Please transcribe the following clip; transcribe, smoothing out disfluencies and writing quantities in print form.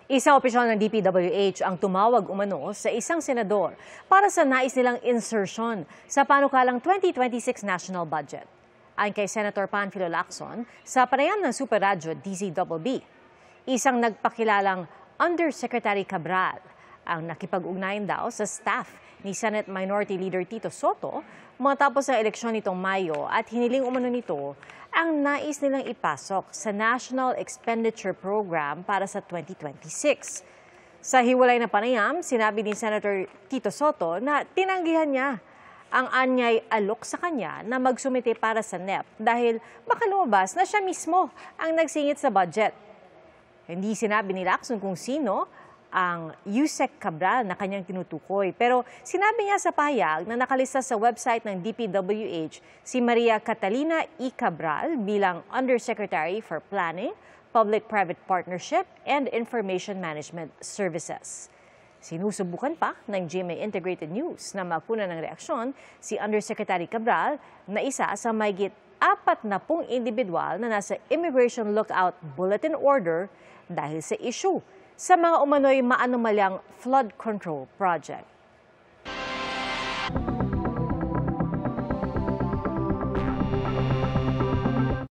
Isang opisyal ng DPWH ang tumawag umano sa isang senador para sa nais nilang insertion sa panukalang 2026 national budget. Ayon kay Senator Panfilo Lacson, sa panayam ng Super Radyo DZBB, isang nagpakilalang Undersecretary Cabral ang nakipag-ugnayan daw sa staff ni Senate Minority Leader Tito Soto matapos ang eleksyon nitong Mayo at hiniling umano nito ang nais nilang ipasok sa National Expenditure Program para sa 2026. Sa hiwalay na panayam, sinabi ni Senator Tito Soto na tinanggihan niya ang anyay alok sa kanya na magsumite para sa NEP dahil baka lumabas na siya mismo ang nagsingit sa budget. Hindi sinabi ni Lacson kung sino ang Yusek Cabral na kanyang tinutukoy. Pero sinabi niya sa pahayag na nakalista sa website ng DPWH si Maria Catalina E. Cabral bilang Undersecretary for Planning, Public-Private Partnership, and Information Management Services. Sinusubukan pa ng GMA Integrated News na makunan ng reaksyon si Undersecretary Cabral na isa sa mahigit 40 individual na nasa Immigration Lookout Bulletin Order dahil sa issue sa mga umano'y maanomalyang flood control project.